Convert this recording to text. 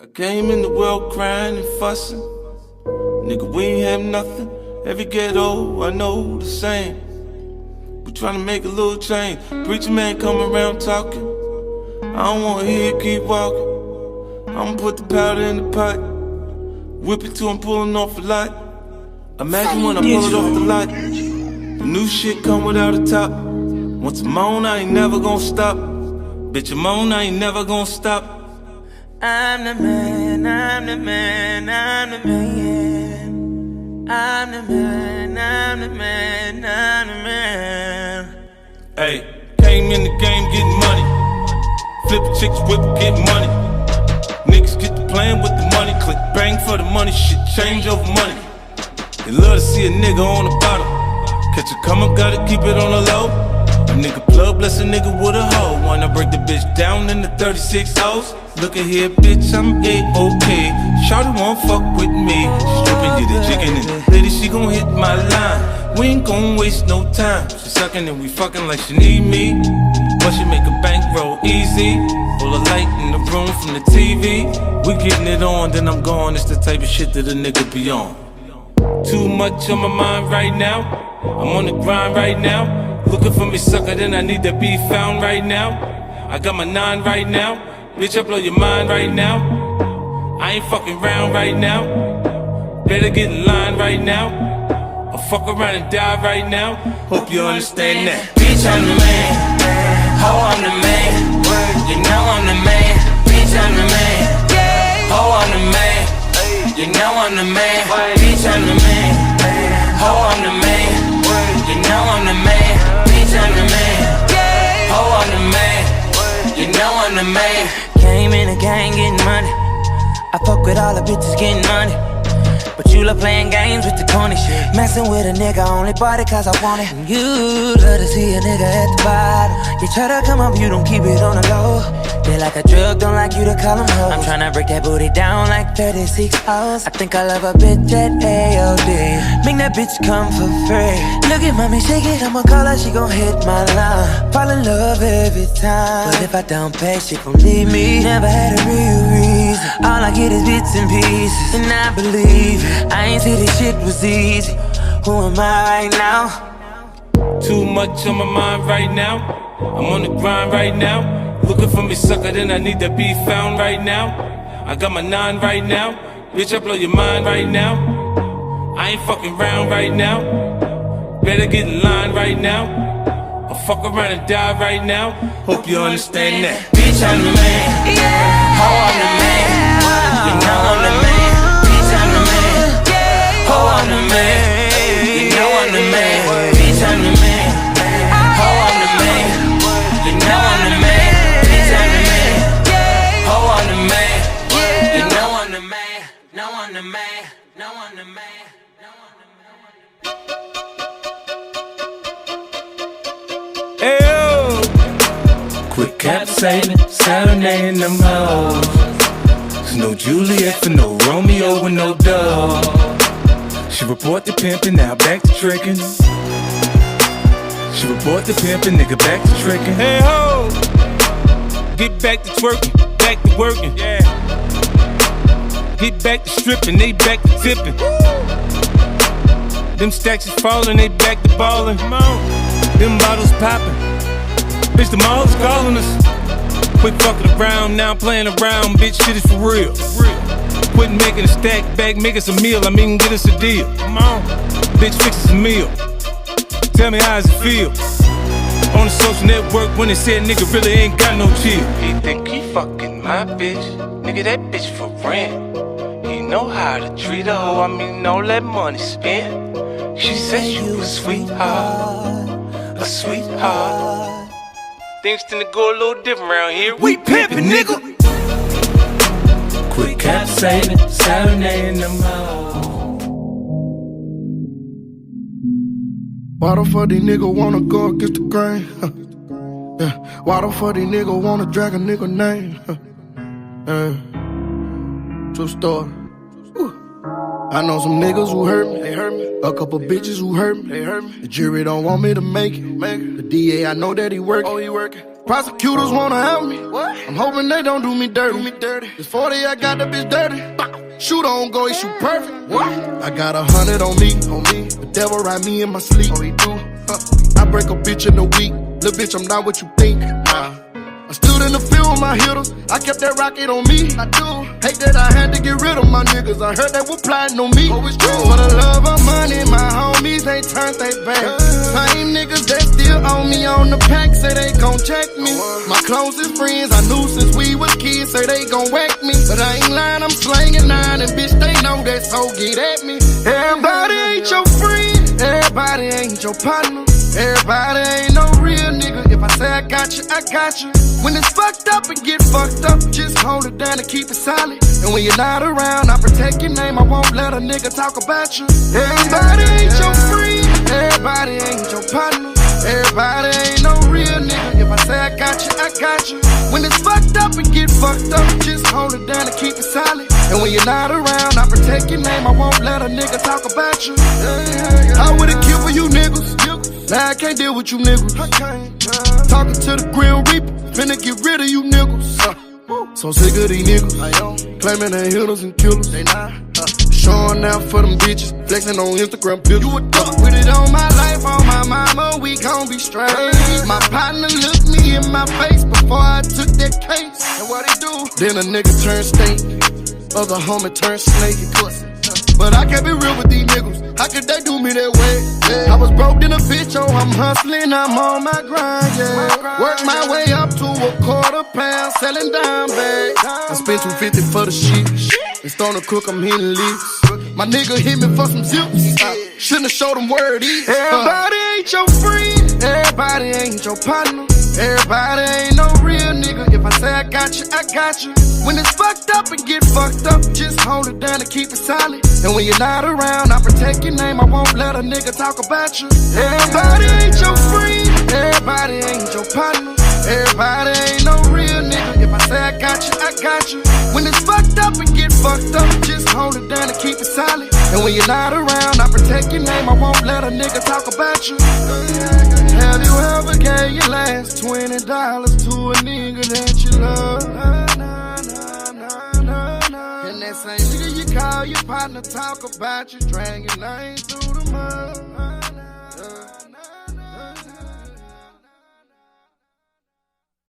I came in the world crying and fussing. Nigga, we ain't have nothing. Every ghetto, I know the same. We tryna make a little change. Preacher man come around talking. I don't wanna hear it, keep walking. I'ma put the powder in the pot. Whip it till I'm pulling off a lot. Imagine when I pull it off the lot. The new shit come without a top. Once I'm on, I ain't never gonna stop. Bitch, I'm on, I ain't never gonna stop. I'm the man, I'm the man, I'm the man. I'm the man, I'm the man, I'm the man. Hey, came in the game getting money. Flip chicks, whip, get money. Niggas get to playing with the money. Click bang for the money, shit change over money. They love to see a nigga on the bottom. Catch a come up, gotta keep it on the low. A nigga plug, bless a nigga with a hoe. Wanna break the bitch down in the 36 hoes. Look at here, bitch, I'm A-OK. Shawty won't fuck with me. She stripping, get it jigging and lady, she gon' hit my line. We ain't gon' waste no time. She sucking and we fucking like she need me. But she make a bankroll easy. Full of light in the room from the TV. We getting it on, then I'm gone. It's the type of shit that a nigga be on. Too much on my mind right now. I'm on the grind right now. Looking for me, sucker, then I need to be found right now. I got my 9 right now. Bitch, I blow your mind right now. I ain't fucking round right now. Better get in line right now. I'll fuck around and die right now. Hope you understand that. Bitch, I'm the man. Ho, I'm the man. You know I'm the man. Bitch, I'm the man. Ho, I'm the man. You know I'm the man. Bitch, I'm the man. Ho, I'm the man. You know I'm the man. Bitch, I'm the man. Ho, I'm the man. You know I'm the man. Came in the gang getting money. I fuck with all the bitches getting money. But you love playing games with the corny shit. Messing with a nigga, only bought it cause I want it. And you love to see a nigga at the bottom. You try to come up, you don't keep it on the low. They like a drug, don't like you to call them hoes. I'm tryna break that booty down like 36 hours. I think I love a bitch at AOD. Make that bitch come for free. Look at mommy, shake it, I'ma call her, she gon' hit my line. Fall in love every time. But if I don't pay, she gon' leave me. Never had a real reason. All I get is bits and pieces. And I believe it. I ain't say this shit was easy. Who am I right now? Too much on my mind right now. I'm on the grind right now. Looking for me, sucker, then I need to be found right now. I got my 9 right now. Bitch, I blow your mind right now. I ain't fucking round right now. Better get in line right now. I'll fuck around and die right now. Hope you understand that. Bitch, I'm the man. Ho, I'm the man. You know I'm the man. Bitch, I'm the man. Ho, I'm the man. You know I'm the man. Bitch, I'm the man. Ho, I'm the man. You know I'm the man. Bitch, I'm the man. Ho, I'm the man. You know I'm the man. No, I'm the man. No, I'm the man. No, I'm the man. Hey, yo. Quit capsating, serenading them hoes. There's no Juliet for no Romeo and no dove. She report the pimpin', now back to trickin'. She report the pimpin', nigga back to trickin'. Hey ho, get back to twerking, back to working. Yeah. Get back to stripping, they back to tipping. Them stacks is falling, they back to ballin'. Come on. Them bottles poppin'. Bitch, the mall's calling us. Quit fucking around, now I'm playing around. Bitch, shit is for real. Quit making a stack back, make us a meal. I mean, get us a deal. Come on. Bitch, fix us a meal. Tell me how does it feel? On the social network when they said nigga really ain't got no chill. He think he fucking my bitch. Nigga, that bitch for rent. He know how to treat a hoe. I mean, don't let money spend. She said you a sweetheart. A sweetheart. Things tend to go a little different around here. We pimpin', nigga. Quit capsating, serenading them hoes. Why the fuck these niggas wanna go against the grain? Yeah. Why the fuck these niggas wanna drag a nigga name? True story. I know some niggas who hurt me, they hurt me. A couple bitches who hurt me, they hurt me. The jury don't want me to make it. The DA, I know that he working. Oh, he working. Prosecutors wanna help me. I'm hoping they don't do me dirty. This 40, I got the bitch dirty. Shoot on go, he shoot perfect. I got 100 on me. The devil ride me in my sleep. Oh, he do. I break a bitch in a week. Little bitch, I'm not what you think. I stood in the field with my hitters. I kept that rocket on me. I do. Hate that I had to get rid of my niggas. I heard they were plotting on me. Oh, it's true. For the love of money, my homies ain't turned they back. Same niggas that still own me on the pack say they gon' check me. My closest friends I knew since we was kids say they gon' whack me. But I ain't lying, I'm slanging 9 and bitch they know that, so get at me. Everybody ain't your friend. Everybody ain't your partner. Everybody ain't no real nigga. If I say I got you, I got you. When it's fucked up and get fucked up, just hold it down and keep it solid. And when you're not around, I protect your name. I won't let a nigga talk about you. Everybody ain't your friend. Everybody ain't your partner. Everybody ain't no real nigga. If I say I got you, I got you. When it's fucked up and get fucked up, just hold it down and keep it solid. And when you're not around, I protect your name. I won't let a nigga talk about you. I would've killed for you niggas. Now I can't deal with you niggas. Talking to the Grim Reaper, finna get rid of you niggas. So sick of these niggas, claiming they hitters and killers. They not showing out for them bitches, flexing on Instagram pictures. You a dog. Put it on my life, on my mama, we gon' be straight. My partner looked me in my face before I took that case. And what he do? Then a nigga turned state, other homie turned snake. But I can't be real with these niggas. How could they do me that way? I was broke in a bitch, oh, I'm hustling, I'm on my grind, yeah. Work my way up to a £1/4, selling dime bags. I spent $250 for the shit. And starting to cook, I'm hitting leaks. My nigga hit me for some zips. Shouldn't have showed him where it is. Everybody ain't your friend. Everybody ain't your partner. Everybody ain't no real nigga. If I say I got you, I got you. When it's fucked up and get fucked up, just hold it down and keep it solid. And when you're not around, I protect your name. I won't let a nigga talk about you. Everybody ain't your friend. Everybody ain't your partner. Everybody ain't no real nigga. If I say I got you, I got you. When it's fucked up and get fucked up, just hold it down and keep it solid. And when you're not around, I protect your name. I won't let a nigga talk about you. Have you ever gave your last $20 to a nigga that you love? And that same nigga you call your partner talk about you, drag your name through the mud.